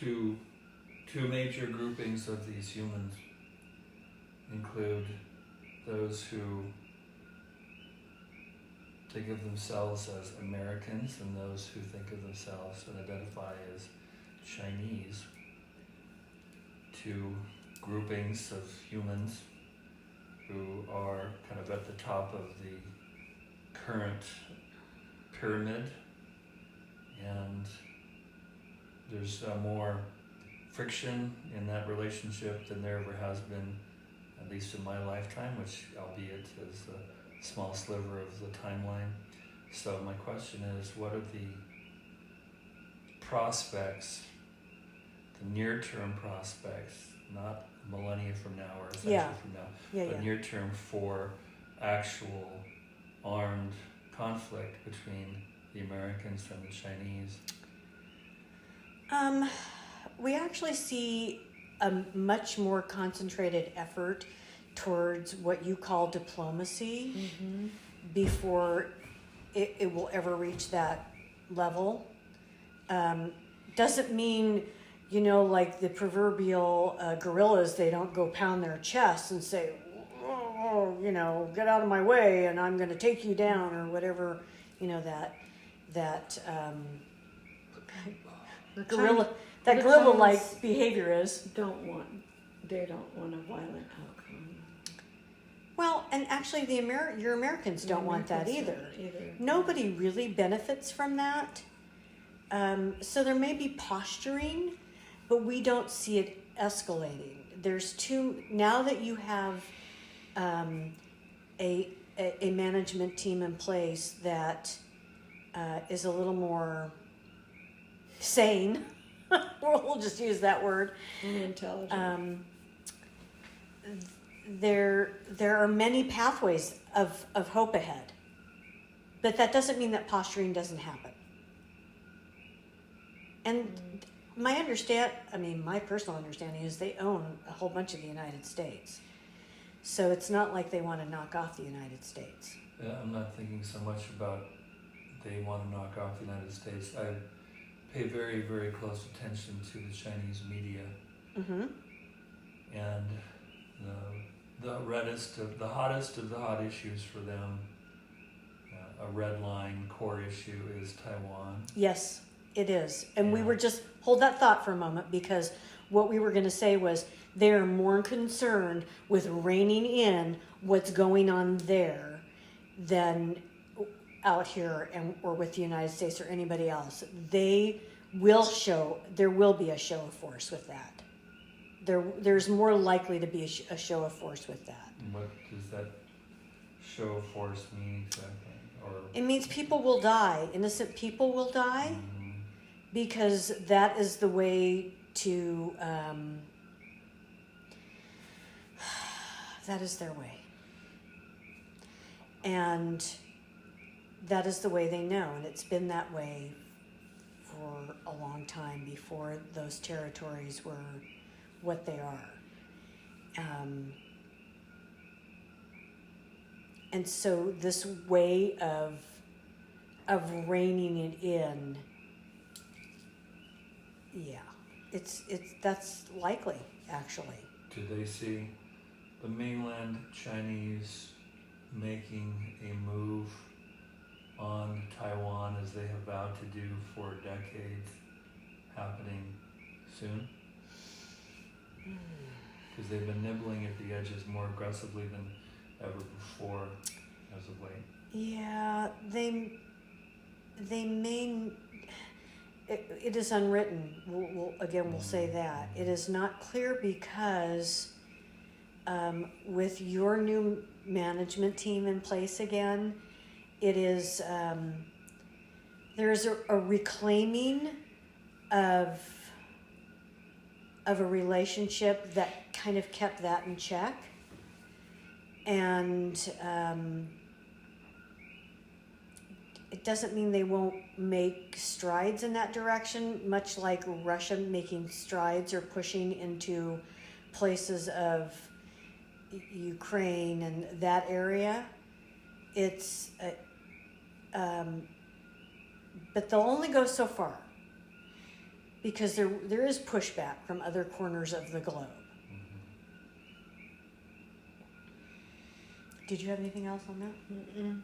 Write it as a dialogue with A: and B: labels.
A: two major groupings of these humans include those who think of themselves as Americans and those who think of themselves and identify as Chinese. Two groupings of humans who are kind of at the top of the current pyramid, and there's more friction in that relationship than there ever has been, at least in my lifetime, which albeit is a small sliver of the timeline. So my question is, what are the prospects, the near-term prospects, not millennia from now or a century from now, but near term for actual armed conflict between the Americans and the Chinese?
B: We actually see a much more concentrated effort towards what you call diplomacy before it will ever reach that level. Doesn't mean, like the proverbial gorillas, they don't go pound their chests and say, oh, get out of my way and I'm going to take you down, or whatever, gorilla-like behavior is.
C: They don't want a violent outcome.
B: Well, and actually your Americans don't want that either. Nobody really benefits from that. So there may be posturing, but we don't see it escalating. Now that you have a management team in place that is a little more sane, we'll just use that word,
C: and intelligent.
B: There are many pathways of hope ahead, but that doesn't mean that posturing doesn't happen. And my personal understanding is they own a whole bunch of the United States. So it's not like they want to knock off the United States.
A: Yeah, I'm not thinking so much about they want to knock off the United States. I pay very, very close attention to the Chinese media.
B: Mm-hmm.
A: And the hottest of the hot issues for them, a red line core issue, is Taiwan.
B: Yes, it is. And we were just, hold that thought for a moment, because what we were going to say was they're more concerned with reining in what's going on there than out here or with the United States or anybody else. There will be a show of force with that. There's more likely to be a show of force with that.
A: What does that show of force mean exactly?
B: It means people will die. Innocent people will die, because that is the way to. That is their way, and that is the way they know, and it's been that way for a long time before those territories were what they are. And so this way of reining it in, that's likely, actually.
A: Do they see the mainland Chinese making a move on Taiwan, as they have vowed to do for decades, happening soon? Because they've been nibbling at the edges more aggressively than ever before as of late.
B: Yeah, they may. It is unwritten. We'll say that it is not clear, because with your new management team in place again, it is there is a reclaiming of a relationship that kind of kept that in check. And it doesn't mean they won't make strides in that direction, much like Russia making strides or pushing into places of Ukraine and that area. It's, but they'll only go so far. because there is pushback from other corners of the globe. Did you have anything else on that?
C: Mm-mm.